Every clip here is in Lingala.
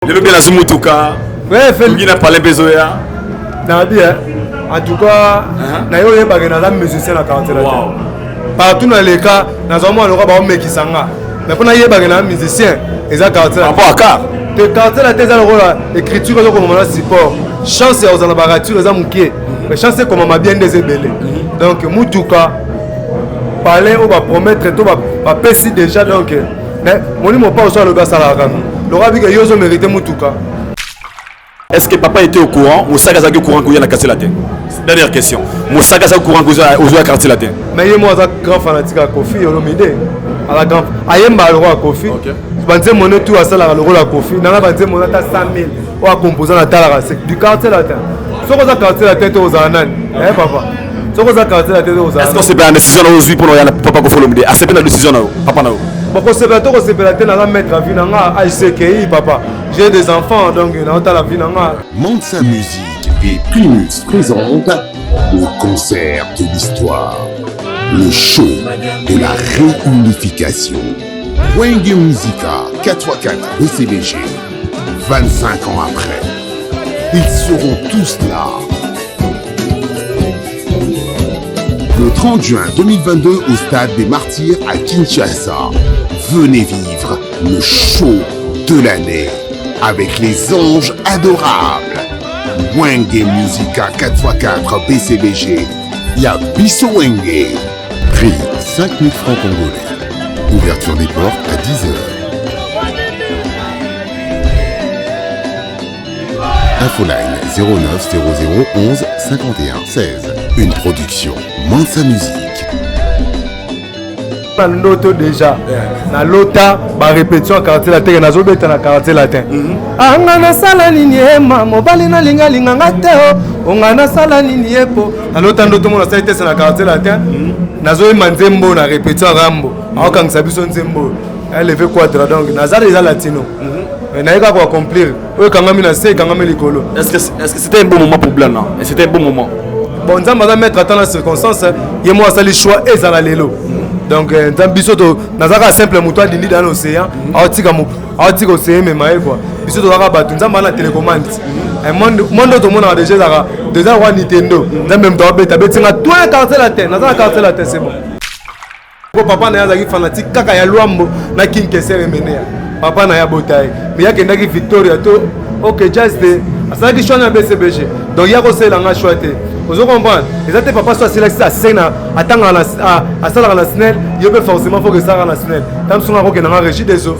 Le bien à Zumutuka. Ouais, fait. Qui n'a pas les besoins. Nabi, en tout cas, nayo yeba que na musicien na quartier là. Partout dans les cas, na zomo le roi meki sanga. Mais pour na yeba que na musicien, ils a quartier. Par rapport à car. Te quartier là tes rôle écriture comme on a support. Chance aux anabaratures les amuké. Mais chance comme ma bien des belé. Donc Mutuka parler ou va promettre tout va passer déjà donc. Mais mon nom pas au le gars ça là. Le roi dit que yozo mérite Mutuka. Est-ce que papa était au courant ou Moussa Gazaki au courant qu'il y a cassé la tête? Dernière question. Moussa Gazaki au courant qu'il y a cassé la tête? Mais il y a moi un grand fanatique à Kofi, il y a l'omidé. À la grande. Ayemba le roi à Kofi. Je mon tout à ça le rôle à Kofi. Dans la bande mon à 100 000 ou à composer la tala du quartier latin. Ce qu'on a quartier la tête aux Anan. Eh papa. Ce qu'on a quartier la tête aux Anan. Est-ce que c'est bien une décision aujourd'hui pour nous papa Kofi l'omidé? Ah c'est bien la décision papa now. Pourquoi c'est pas toi c'est pas la tête à mettre la vie dans la ICKI papa. J'ai des enfants donc dans la vie dans la. Mansa Musique et Primus présente le concert de l'histoire, le show de la réunification. Wenge Musica 4x4 BCBG, 25 ans après, ils seront tous là. Le 30 juin 2022 au stade des Martyrs à Kinshasa, venez vivre le show de l'année avec les anges adorables. Wenge Musica 4x4 BCBG, Yabiso Wenge. Prix 5 000 francs congolais. Ouverture des portes à 10h. Infoline 09 00 11 51 16. Une production Mansa Musique. Loto déjà na lota ba répétition quartier latin na zobeta na quartier latin anga na sala nini ema mobali na linga linga ngate onga na sala nini epo na lota ndoto mona sa itese na quartier latin na zo manzembo na répétition rambo akangisa biso nzembo levé quadra donc na za déjà latino na yeka ko accomplir o kangami na se kangami likolo. Est-ce que c'était un bon moment pour Blanc? Et c'était un bon moment. Bon nzamba za mettre dans la circonstance ye moi ça les choix et za la lelo. Donc dans bisoto nazaka simple muto dindi dans l'océan aotika océan mais maï quoi bisoto zaka batu nzamba na télécommande un monde tout monde a déjà roi Nintendo dans même temps beta betinga toi quartier la terre nazaka quartier la terre c'est bon ko papa na yazaki fanatique kaka ya luambo na kinkesere menea papa na ya botai mais ya kendaki Victoria to OK just de asaki shona BCBG donc ya ko sela nga choité. Vous comprenez? Les autres papas sont sélectionnés à scène, à temps à salle nationale, il y a forcément faut que ça national. Tant qu'on a aucun régie des eaux.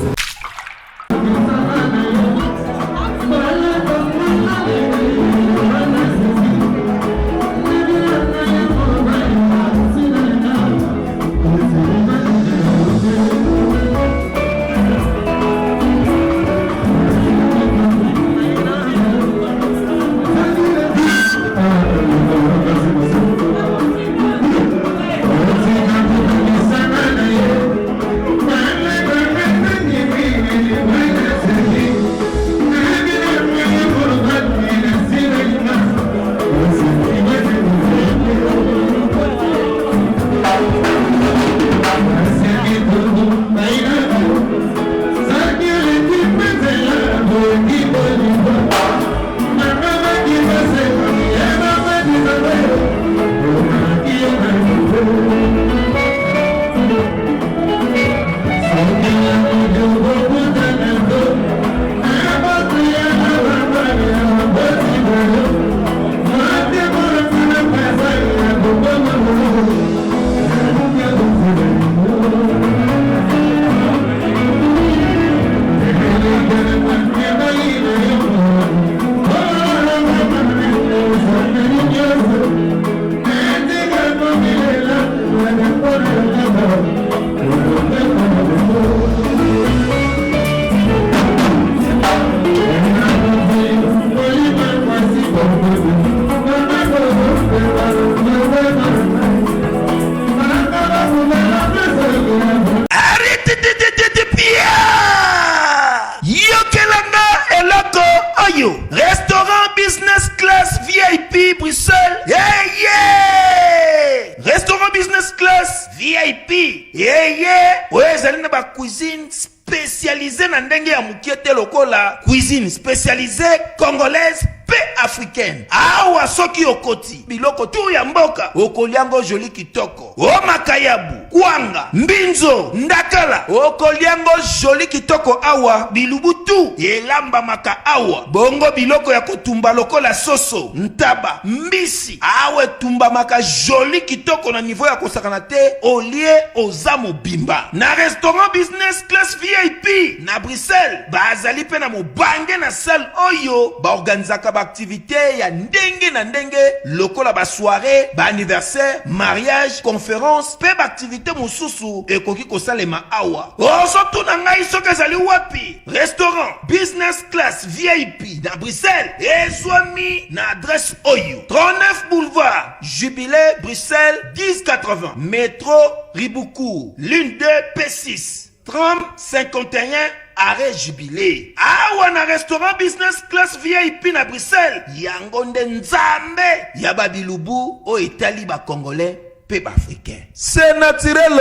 Restaurant business class VIP Bruxelles. Yeah, yeah. Restaurant business class VIP. Yeah, yeah. Ouais, vous allez dans la cuisine spécialisée. spécialisé na ndenge ya mukiete lokola cuisine spécialisée congolaise pe africaine. Awa soki okoti biloko tu ya mboka okoliango joli kitoko. O makayabu, kwanga, mbinzo, ndakala okoliango joli kitoko awa bilubutu elamba maka awa. Bongo biloko ya kotumba lokola soso, ntaba, mbisi awe tumba maka joli kitoko na niveau ya kosakana te olie ozamo bimba. Na restaurant business class VIP na Bruxelles bazali pe na mobange na salle oyo ba organizaka ba activité ya ndenge na ndenge lokola ba soirée, ba anniversaire, mariage, conférence pe ba activité mosusu ekoki kosalema awa. Oso tuna ngai soki ezali wapi? Restaurant business class VIP na Bruxelles ezwami na adresse oyo 39 boulevard Jubilé Bruxelles 1080 métro Riboukou l'une de P6 30 51 arrêt Jubilé. Awa na restaurant business class VIP na Bruxelles yango nde nzambe ya babilubu o etali ba congolais pe ba africain. C'est naturel.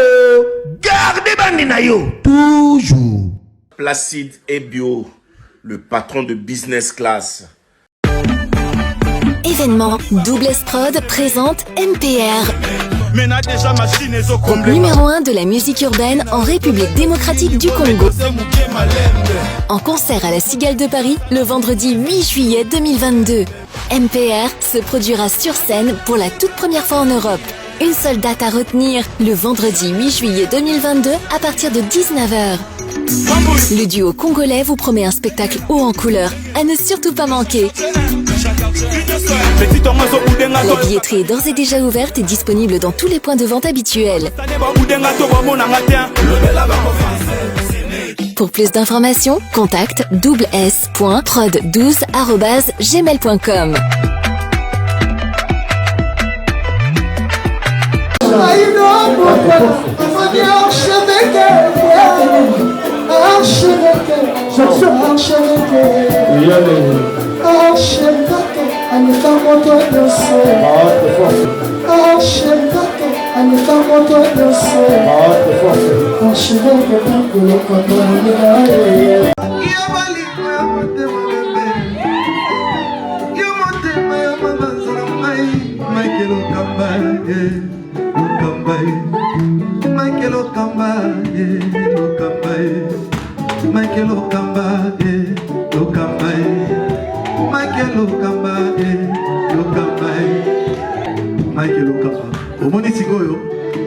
Gardez bandi na yo toujours. Placide et Bio, le patron de business class. Événement Double Estrode présente MPR. Groupe numéro 1 de la musique urbaine en République démocratique du Congo. En concert à la Cigale de Paris le vendredi 8 juillet 2022. MPR se produira sur scène pour la toute première fois en Europe. Une seule date à retenir, le vendredi 8 juillet 2022 à partir de 19h. Le duo congolais vous promet un spectacle haut en couleur, à ne surtout pas manquer. La billetterie est d'ores et déjà ouverte et disponible dans tous les points de vente habituels. Pour plus d'informations, contacte s.prod12@gmail.com.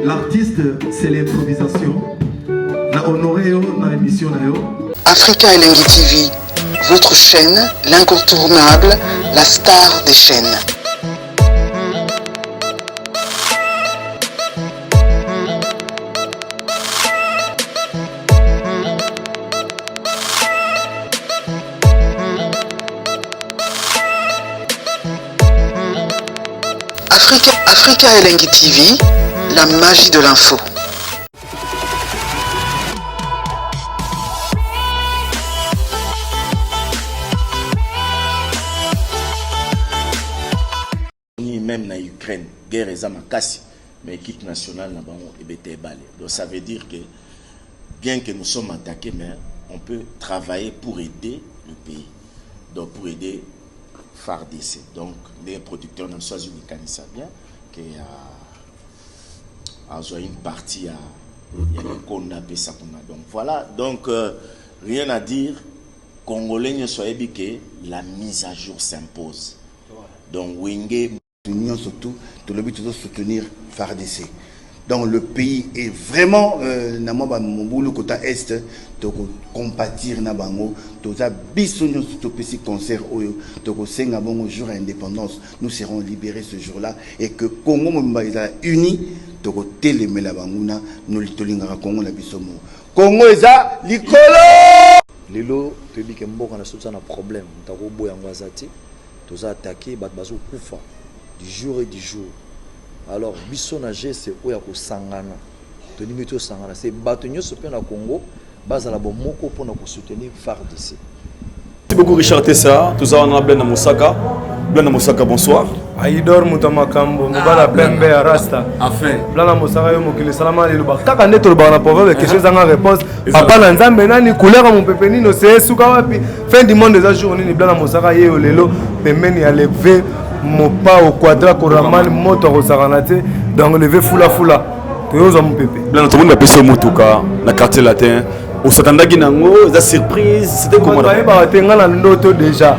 L'artiste, c'est l'improvisation. Na honoré dans l'émission. Africa Elengi TV, votre chaîne, l'incontournable, la star des chaînes. Africa Elengi TV, la magie de l'info. Même na Ukraine, guerre est makasi, mais l'équipe nationale n'a pas été balé. Donc ça veut dire que bien que nous sommes attaqués, mais on peut travailler pour aider le pays. Donc pour aider FARDC. Donc les producteurs n'ont pas eu bien que une partie à qu'on appelle ça. Donc voilà, donc rien à dire. Congolais ne soyez que la mise à jour s'impose. Donc Wenge surtout tout le but de soutenir FARDC. Donc le pays est vraiment mon boulot côté est de compatir na bango to za bisonyo surtout petit concert oyo to ko senga bongo jour indépendance nous serons libérés ce jour-là et que Congo momba eza uni to ko telemela banguna nous litolingaka Congo na bisomo Congo eza likolo lelo tobi ke mboka na soutana problème tako boya ngwazati to za attaquer bat bazo kufa du jour et du jour. Alors biso na geste oya ko sangana to nimito sangana c'est batonyo sope na Congo bazala bo moko pona ko soutenir FARDC. Merci beaucoup Richard Tessa, tout ça on a bien dans Moussaka. Blana Moussaka, bonsoir. Aïdor Moutamakambo, Mobala Pembe Arasta. Enfin. Blana Moussaka Yomokili Salama Liluba. Kaka neto le bana pour voir quelque chose en réponse. Papa Nanzambe nani couleur mon pépé no c'est Sukawapi. Fin du monde des journées ni Blana Moussaka Ye Olelo. Pemeni a levé mon pas au quadra Koraman moto Rosaranate. Donc levé foula. Toyoza mon pépé. Blana tout le monde a passé au Moutuka, dans quartier latin. Au Satandagi Nango, la surprise, c'était comment? Na loto déjà.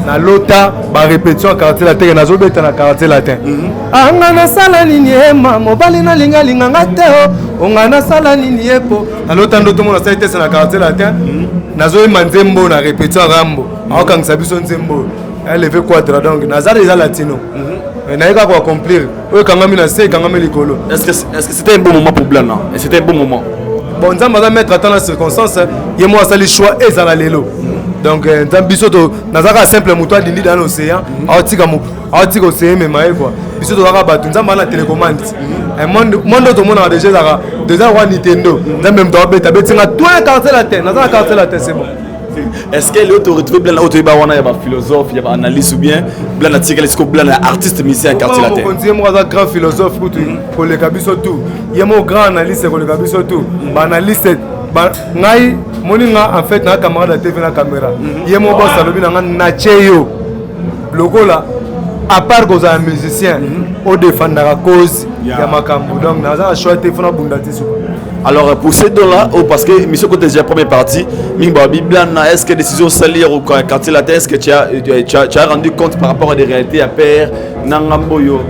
Na lota, ba répétition quartier latin, na zobeta na quartier latin. Anga na sala nini ema, mobali na linga ngateo. Onga na sala nini epo. Na lota ndoto mona sa été na quartier latin. Na zo manzembo na répétition rambo. Aoka ngisabiso nzembo. Elle levé quadra donc na za déjà latino. Na eka ko accomplir. O kangami na se kangami likolo. Est-ce que c'était un bon moment pour Blana? Et c'était un bon moment. Bon, nous allons mettre à temps la circonstance. Il y a moi le choix et à l'élo. Donc, dans bisoto, nous avons simple mouton d'indi dans l'océan. Article océan mais maïs quoi. Bisoto va battre. Nous avons la télécommande. Un monde tout le monde a déjà one Nintendo. Nous même dans bête. Bête c'est un tout un quartier la terre. Nous avons un quartier la terre c'est bon. Est-ce que l'autre retrouve Blana auto il y a philosophe, il y a analyste ou bien Blana tigre est-ce que Blana artiste musicien quartier la terre? On dit moi un grand philosophe pour le cabiso tout. Il y a mon grand analyste pour le cabiso tout. Analyste ngai moninga en fait na camarade de TV na caméra. Il y a mon boss alobi na nacheyo. Lokola à part que vous êtes musicien, au défendre la cause, il y a ma cambo. Donc, nous avons choisi de faire bundati. Alors, pour ces deux-là, parce que monsieur côté déjà première partie, est-ce que décision salir au quartier latin, est-ce que tu as rendu compte par rapport à des réalités à père, Nangamboyo?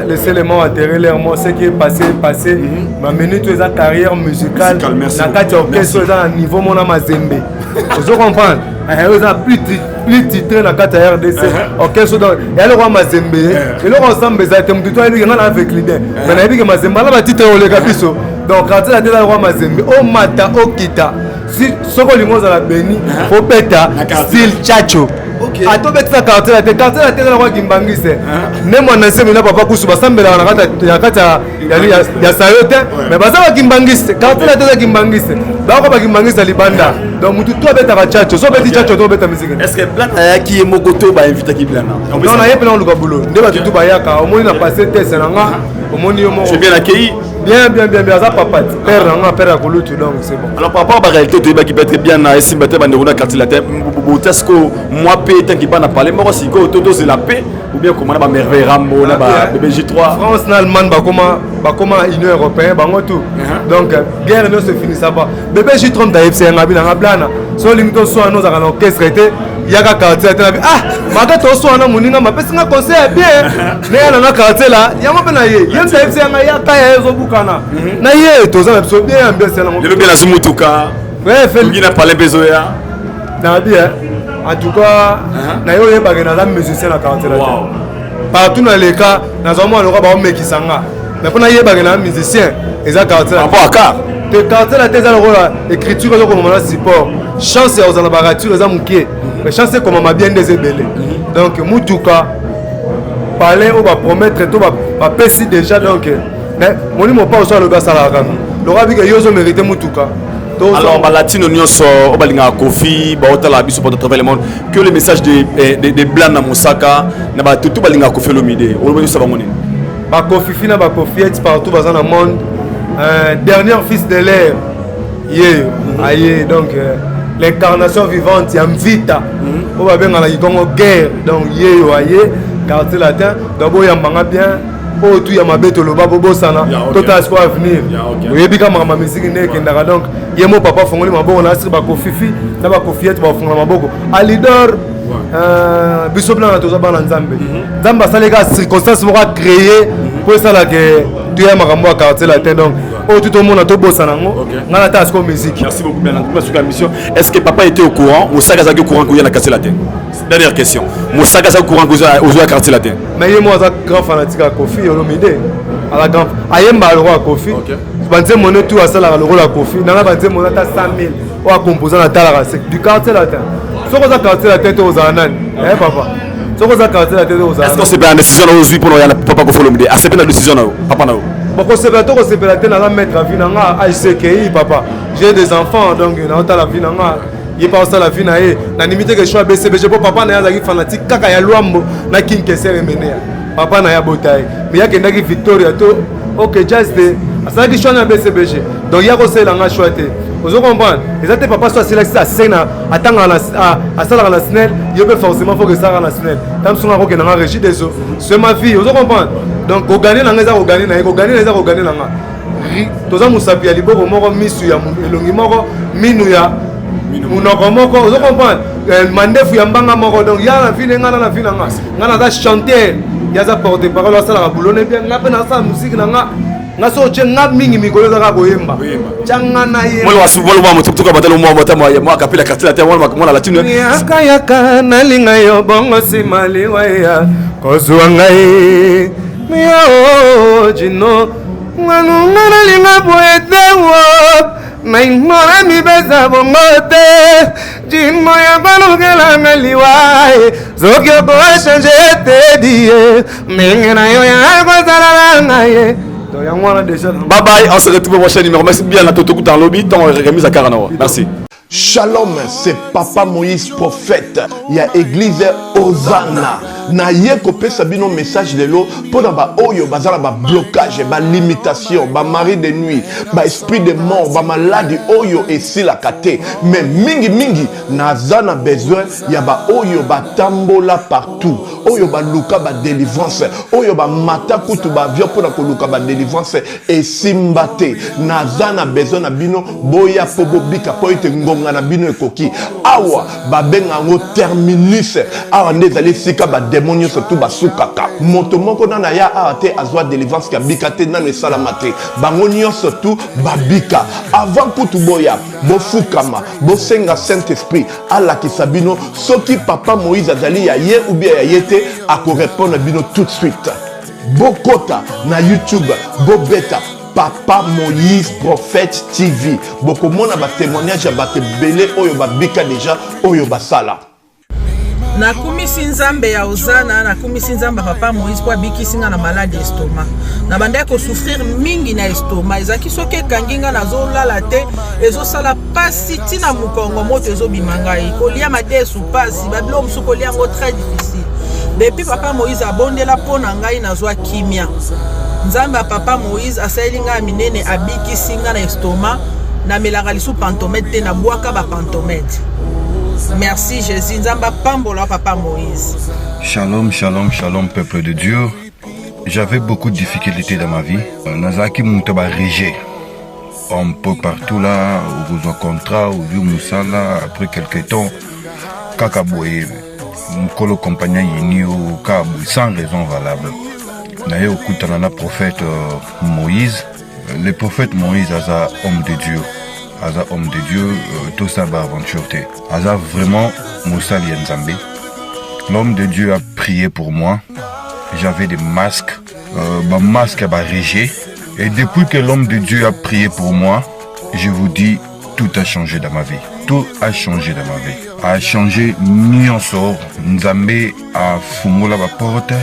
Laissez les mots atterrir l'air, moi, ce qui est passé. Ma minute, tu as carrière musicale. Nakati orchestre, tu as un niveau, mon amazembe. Vous comprenez? Vous avez plus titré dans la RDC. Orchestre, et alors, on mazembe. Et là, on s'en besoin de tout le monde avec l'idée. Mais on a dit que mazembe, là, titre au Legapiso. Donc, quand tu as dit la roi Mazembe, au Mata, au Kita, si ce que l'on a béni, au Beta, style Chacho. A tout bête, ça quartier la tête, la roi Gimbangise. Même on a semé là, papa Koussou, Bassambe, il y a Sayote, mais Bassama Gimbangise, quartier la tête Gimbangise. D'accord, Gimbangise à Libanda. Donc, tout bête à Chacho, so bête Chacho, tout bête à musique. Est-ce que Blana qui est Mokoto va inviter qui Blana? Non, on a plein de boulot. Nous avons tout Bayaka, au moins on a passé test, j'ai bien accueilli. Bien, ça papa. Père à Kouloutou, donc c'est bon. Alors par rapport à la réalité, tu vas être bien à Simbaté, Banderona, quartier latin, Boutasco, moi, paix, tant qu'il pas parlé, moi aussi, Toto, c'est la paix, ou bien comment on a merveille Rambo, là, BG3. France, Allemagne, comment Union européenne, tout. Donc, guerre ne se finit ça pas. BG3, t'as FC, un habit, un blana. Soit limite, soit nous avons l'orchestre, il y a un quartier latin. Ah, ma tête, soit un amour, ma personne conseil bien. Mais il y a un quartier là, il y a un peu de il y a un FC, il y a un Bukana. Na ye to za so bien ambiance na. Je le bien la Zumutuka. Ouais, fait. Il a parlé besoya. Na bien. En tout cas, na yo ye bagena la musicien na quartier là. Partout dans les cas, na zo mo alora ba o mekisanga. Mais pour na ye bagena musicien, eza quartier là. Rapport à car. Te quartier là teza la écriture ko comme na support. Chance aux na barature eza mukie. Mais chance comme ma bien des ebele. Donc Mutuka parler ou va promettre tout va passer déjà donc mais mon nom pas aussi le gars salarié le gars dit que yo zo mérité mutuka alors ba latino nyonso o balinga kofi ba otala biso pour travers le monde que le message de Blana Moussaka na ba tout balinga kofi lo mide o lo ça ba moni ba kofi fina ba kofi et partout dans le monde dernier fils de l'air aïe donc l'incarnation vivante Yamvita on va bien dans la Congo guerre donc aïe quartier latin d'abord yambanga bien. Oh, tout y a ma bête le babo bossana. Tout a espoir à venir. Oui, puis comme ma musique n'est qu'un dara donc, y a mon papa fongoli ma bon, on a sur ma kofifi, na ma kofiette va fongoli ma boko. Alidor, Bishop na tout ça dans Nzambe. Nzamba ça les gars circonstances vont créer pour ça là que tu as ma rambo à quartier latin donc. Oh, tout le monde a tout bossana. On a la tasse comme musique. Merci beaucoup bien sur la mission. Est-ce que papa était au courant ou ça gaz au courant qu'il y a la quartier latin? Dernière question. Moussa Gaza au courant que vous avez à quartier latin. Mais moi, je suis grand fanatique à Kofi, Olomide. À la grande. Ayemba le roi à Kofi. Je vais monnaie tout à ça, le rôle à Kofi. Dans la bande, mon atta 100 000. Ou à composer la taille du quartier latin. Ce que vous avez quartier latin, aux Anan. Eh, papa. Ce que vous avez quartier latin, aux Anan. Est-ce que c'est bien une décision aujourd'hui pour nous, papa Kofi Olomide? Ah, c'est bien une décision, papa. Bon, c'est bien, c'est bien, la mettre la vie dans la HCKI, papa. J'ai des enfants, donc, dans la vie dans la. il pas ça la vie na ye na limite que choix BCBG pour papa na ya zaki fanatique kaka ya Luambo na King Kesser mené papa na ya botaille mais ya kendaki Victoria to OK just de ça qui choix na BCBG donc ya ko sela nga choix te vous comprenez exactement papa soit sélectionné à scène attendre à ça la nationale il peut forcément faut que ça la nationale tam songa ko ke na régie des eaux c'est ma vie vous comprenez donc au gagner na ngeza ko gagner na ko gagner na ko gagner na nga toza musapi ya liboko moko misu ya elongi moko minu ya munoko moko vous comprenez mandefu ya mbanga moko donc ya na fine ngana na fine ngana za chanter ya za porter parole ça la boulonne bien ngape na sa musique na nga so chenga mingi mikolo za koyemba changa na ye moi wasubolo mwa mutu ka batalo mwa motama ya mwa kapila katila te mwa latino yaka na linga yo bongo simali wa ya kozwa ngai mio jino nganu ngana linga poetewo na imora mi beza bongote jino ya balugela ngaliwae zokyo ko changer te die mengena yo ya kozala ngaye. Bye bye, on se retrouve au prochain numéro. Merci bien à Toto dans le lobby. Ton remise à Carano. Merci. Shalom, c'est Papa Moïse prophète. Il y a église Hosanna. Na ye kopé sabino message de l'eau pour ba oyo bazala ba blocage, ba limitation, ba mari de nuit, ba esprit de mort, ba maladie oyo et si la kate. Mais mingi nazana besoin ya ba oyo ba tambola partout. Oyo ba luka ba délivrance, oyo ba mata kutu ba vio pour ko luka ba délivrance et simbate. Nazana besoin na bino boya pobo bika po ite ngonga na bino ekoki. Awa ba benga ngo terminus. Awa ndezali sika ba démonios surtout basukaka moto moko na ya ate azwa délivrance ka bikate na le salamate bangonio surtout babika avant kutu boya bofukama bosenga Saint Esprit ala kisabino soki Papa Moïse azali ya ye ou bien ya yete ako répondre bino tout de suite bokota na YouTube bobeta Papa Moïse Prophète TV bokomona ba témoignage ya bato belé oyo babika déjà oyo basala na kumisi nzambe ya Hosanna na kumisi nzambe Papa Moïse kwa bikisinga na maladie estomac na banda ko souffrir mingi na estomac ezaki soke kanginga na zolala te ezosala pasi tina mukongo moto ezobimanga kolia madesu pasi babilo musuko lia ngo très difficile depuis Papa Moïse abondela pona ngai na zwa kimia nzambe Papa Moïse asalinga minene abikisinga na estomac na melaka lisu pantomètre te na bwaka ba pantomètre. Merci Jésus, Nzamba Pambola Papa Moïse. Shalom, shalom, shalom peuple de Dieu. J'avais beaucoup de difficultés dans ma vie. Nazaki Moutaba Régé. Un peu partout là, où vous contrat, où vous Moussala, après quelques temps, Kakaboué, Mkolo compagnon Yinio, Kabou, sans raison valable. Naye Okutanana prophète Moïse. Le prophète Moïse, Aza homme de Dieu. Aza homme de Dieu, tout ça va aventure. Aza vraiment Moussa Lienzambe. L'homme de Dieu a prié pour moi. J'avais des masques. Ma masque a régé. Et depuis que l'homme de Dieu a prié pour moi, je vous dis, tout a changé dans ma vie. Tout a changé dans ma vie. A changé Nyonsor. Nzambe a fumé la porte.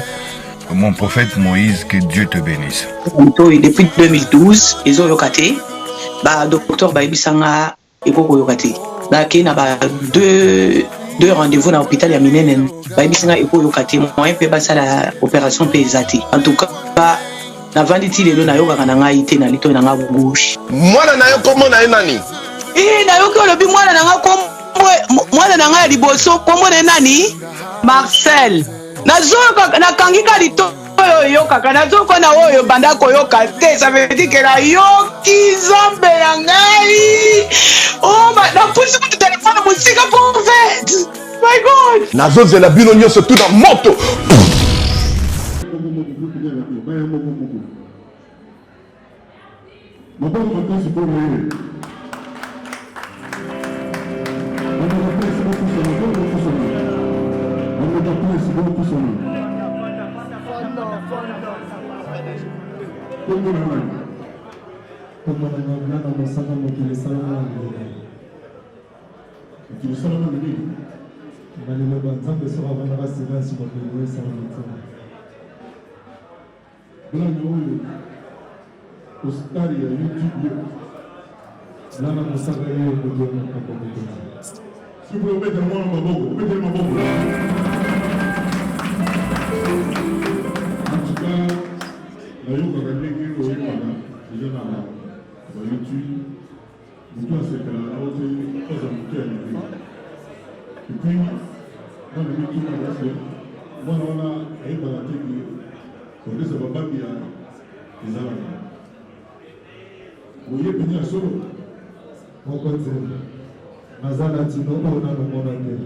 Mon prophète Moïse, que Dieu te bénisse. Depuis 2012, ils ont locaté. Bah docteur Baibisanga ekoko yokati na ke na ba deux rendez-vous dans l'hôpital ya minene Baibisanga ekoko yokati moyen pe basa la opération pesati en tout cas na vanditi lelo na yoka na ngai te na lito na nga gauche mwana na yo komo na nani na yo ko lobi mwana na nga komo mwana na nga liboso komo na nani Marcel na zoka na kangika lito yo kaka nazo kona oyo banda koyoka te ça veut dire que la yoki zombe ya ngai oh na pusi ku téléphone musika prophète my god nazo zela bino nyonso tout na moto Si vous pouvez mettre le monde en maboko, mettez le maboko. En tout cas, la yoga gagné au Yémana, déjà dans la YouTube, vous doit se faire la haute et pas à monter à l'idée. Et puis, dans le métier de la race, moi, on a été dans la technique, donc ça va pas bien les Arabes. Vous voyez, venir à solo. Mon côté, Mazal Latino, on a le monde entier.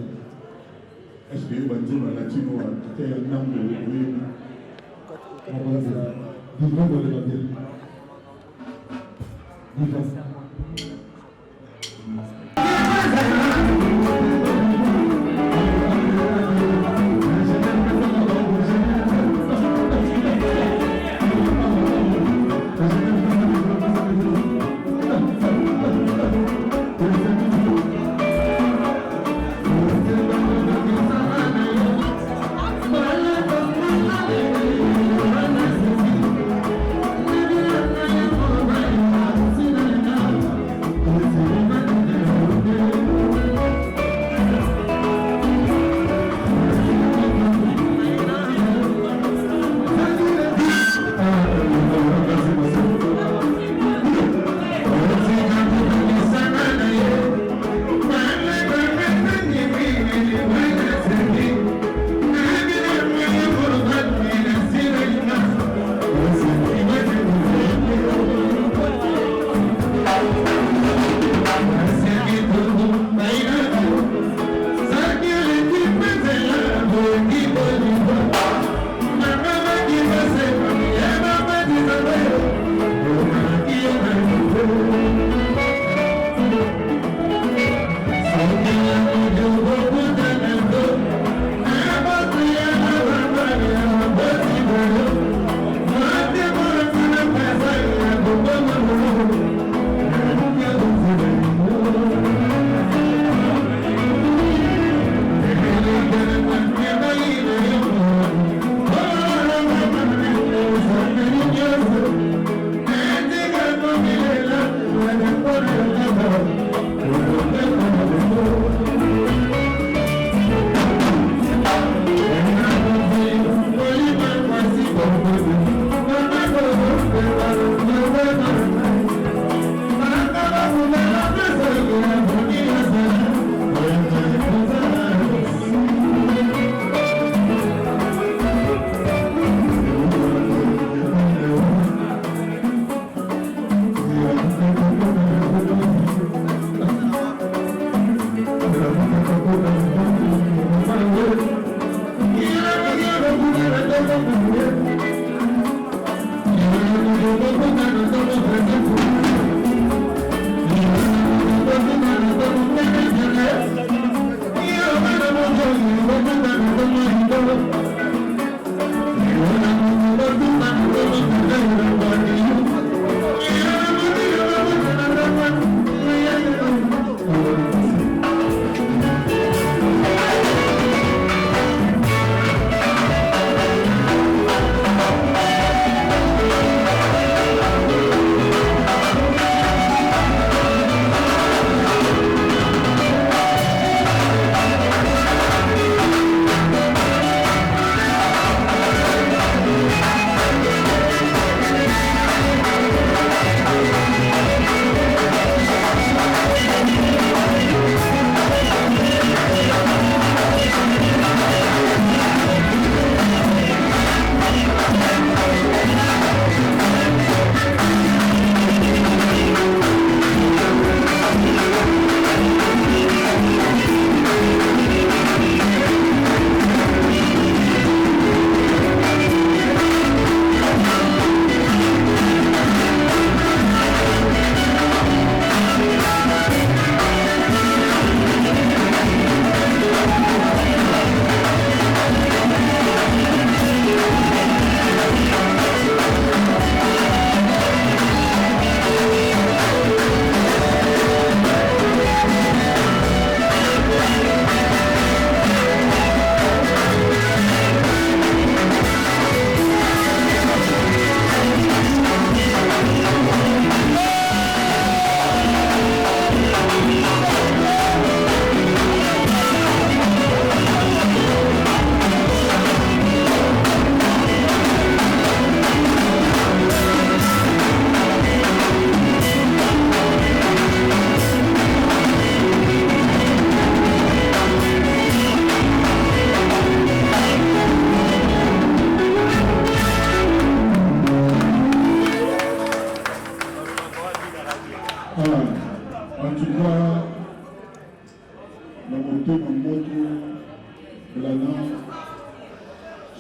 Est-ce que vous allez dire Latino à terre, Nambo, oui? Mon côté, vivons dans le monde. Vivons. Thank you.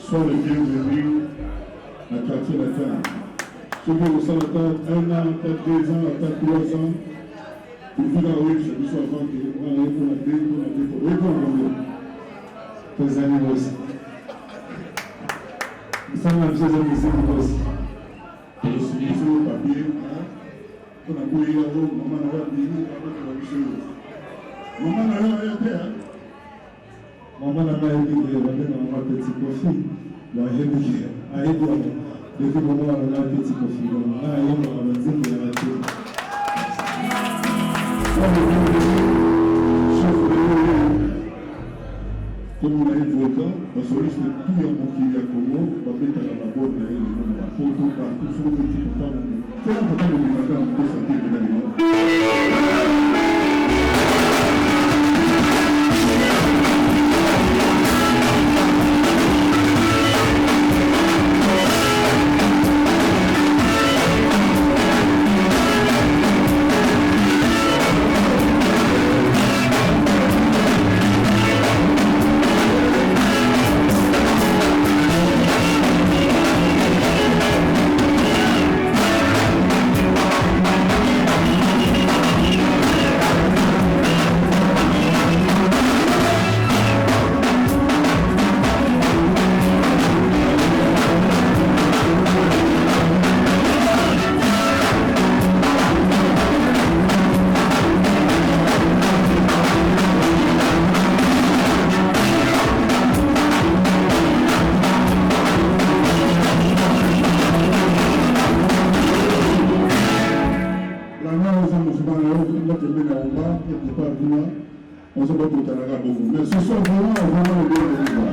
Sois le bienvenu à quartier latin. Ceux qui au sein de 1 an, peut-être 2 ans, peut-être 3 ans, pour faire la rue, je suis avant que vous ayez pour la paix, pour la paix, pour la paix. Tes amis aussi. Nous sommes la pièce de musique aussi. Pour le souligner sur le papier, on a bouillé la roue, maman n'a pas dit, maman n'a pas été. Maman n'a pas été, maman petit profil. La réplique, à aider, depuis le moment où on a un petit profil, on a un petit profil. Comme on a évoqué, on sollicite tout le monde qui est à Congo, on va mettre à la bonne et la photo partout sur le petit portable. C'est important de nous faire un peu sentir de l'animal. Mais ce sont vraiment les bienvenus.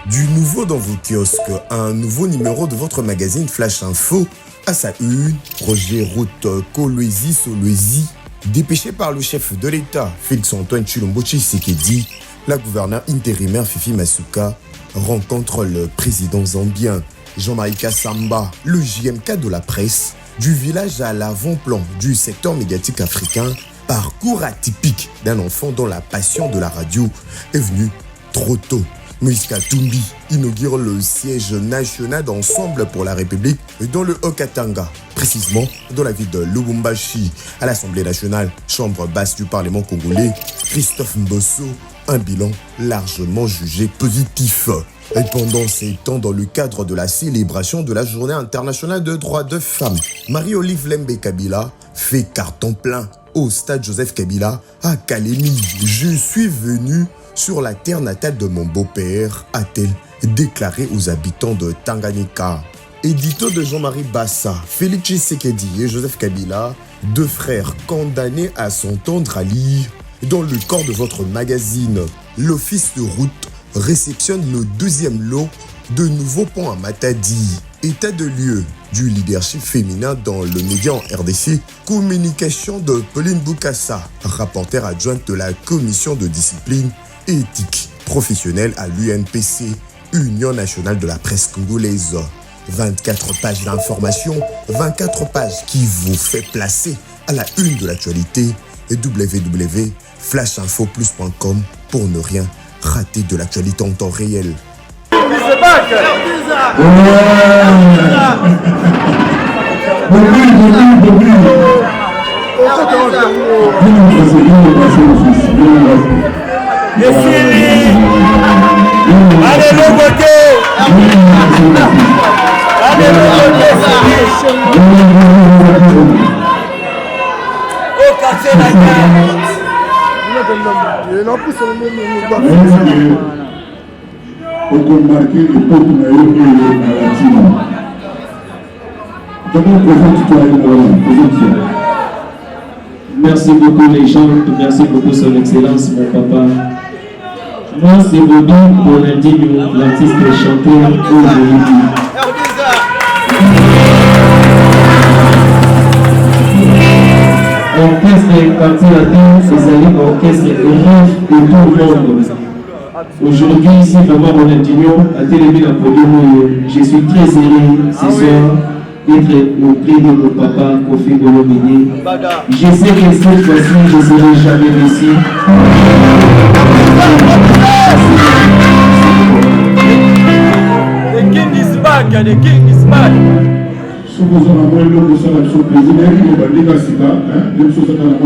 Du nouveau dans vos kiosques, un nouveau numéro de votre magazine Flash Info. À sa une, projet route Kolwezi-Solwezi, dépêché par le chef de l'État, Félix-Antoine Tshilombo Tshisekedi, la gouverneure intérimaire Fifi Masuka rencontre le président zambien Jean-Marie Kassamba, le JMK de la presse, du village à l'avant-plan du secteur médiatique africain, parcours atypique d'un enfant dont la passion de la radio est venue trop tôt. Moïse Katumbi inaugure le siège national d'Ensemble pour la République dans le Haut-Katanga, précisément dans la ville de Lubumbashi. À l'Assemblée nationale, chambre basse du Parlement congolais, Christophe Mbosso, un bilan largement jugé positif. Et pendant ces temps, dans le cadre de la célébration de la Journée internationale de droits de femmes, Marie-Olive Lembe Kabila fait carton plein au stade Joseph Kabila à Kalemi. Je suis venu sur la terre natale de mon beau-père, a-t-elle déclaré aux habitants de Tanganyika. Édito de Jean-Marie Bassa, Félix Tshisekedi et Joseph Kabila, deux frères condamnés à s'entendre à lire. Dans le corps de votre magazine, l'Office de route réceptionne le deuxième lot de nouveaux ponts à Matadi. État de lieu du leadership féminin dans le média en RDC, communication de Pauline Boukassa, rapporteure adjointe de la commission de discipline et éthique professionnelle à l'UNPC, Union nationale de la presse congolaise. 24 pages d'information, 24 pages qui vous fait placer à la une de l'actualité et www.flashinfoplus.com pour ne rien rater de l'actualité en temps réel. Allez le côté. Allez le côté. Au quartier la pour marquer le peuple na yo et la latine. Merci beaucoup les gens, merci beaucoup son excellence mon papa. Moi c'est Bobby Bonaldinho, l'artiste et chanteur aujourd'hui. Orchestre quartier latin, c'est un orchestre de tout le monde. Aujourd'hui, ici, vraiment, Ronaldinho a télévisé la podium. Je suis très heureux ce soir d'être auprès de mon papa Kofi Olomide. Je sais que cette fois-ci, je ne serai jamais déçu. The king is back, the king is back. Si vous en avez le plaisir, vous allez dire que les choses sont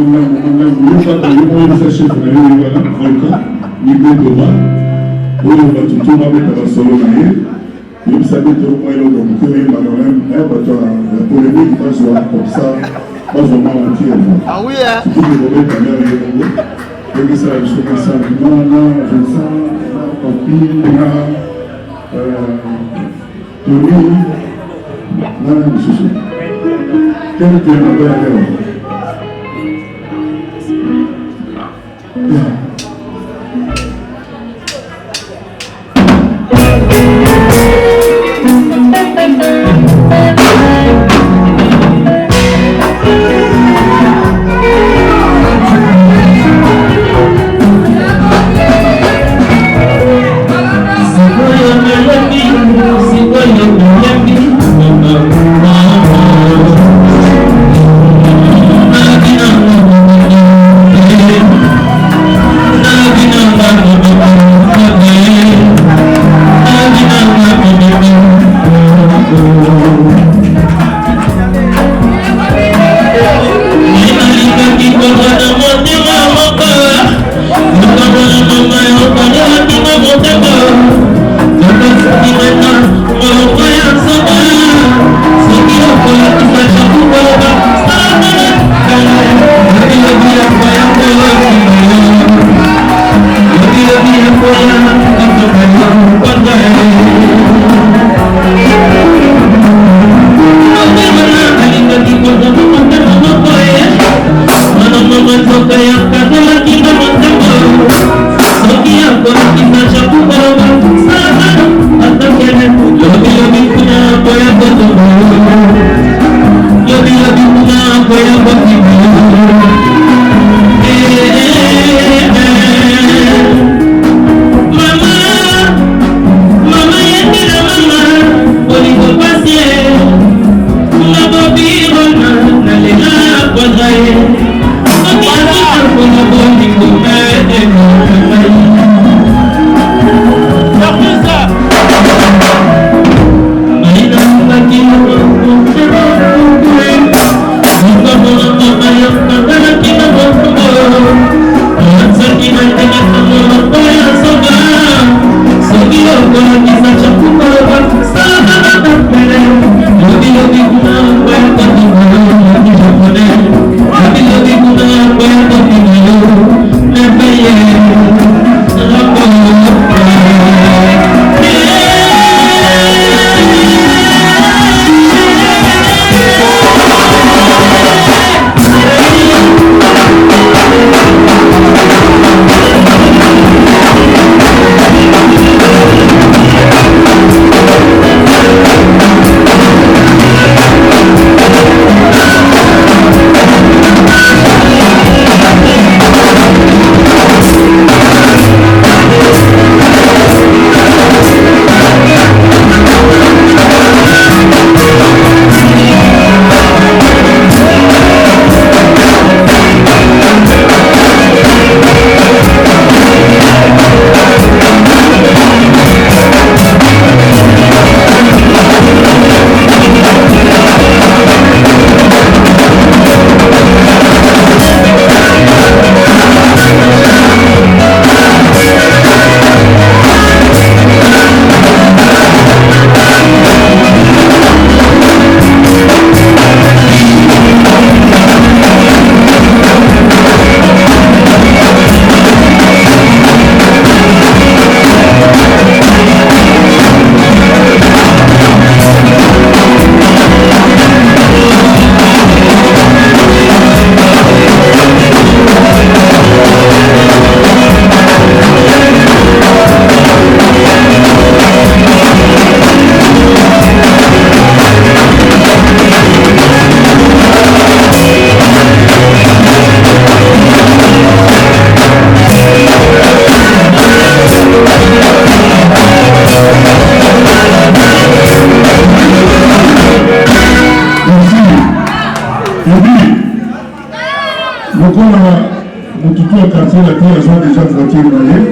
Mututu a quartier la terre, ils ont déjà voiture d'ailleurs.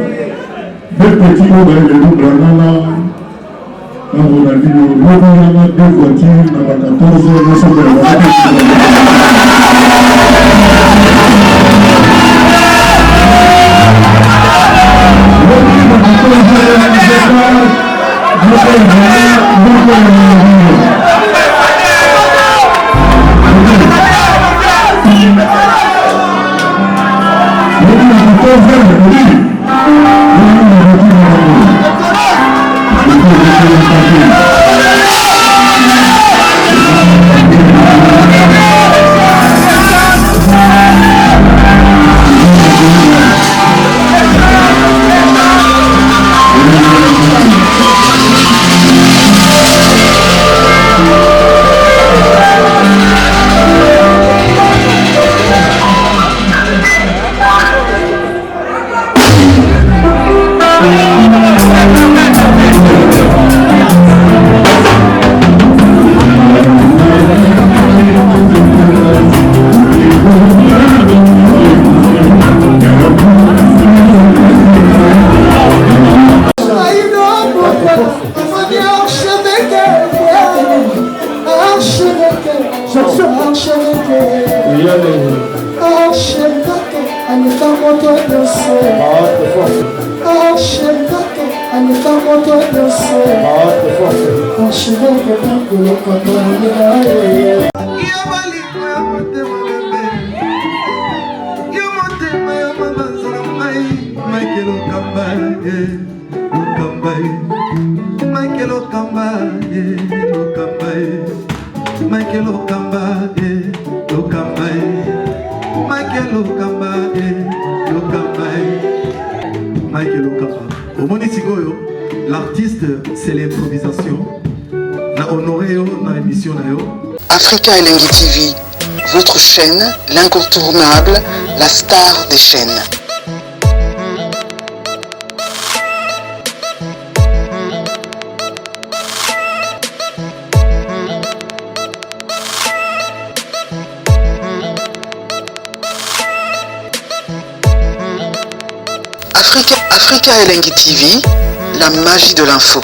Deux petits hauts dans les deux Branana, dans Ronaldinho, deux voitures, dans la 14, nous sommes dans la L'artiste, c'est l'improvisation. Na honoré na émission na yo. Africa Elengi TV, votre chaîne, l'incontournable, la star des chaînes. Africa Elengi TV, la magie de l'info.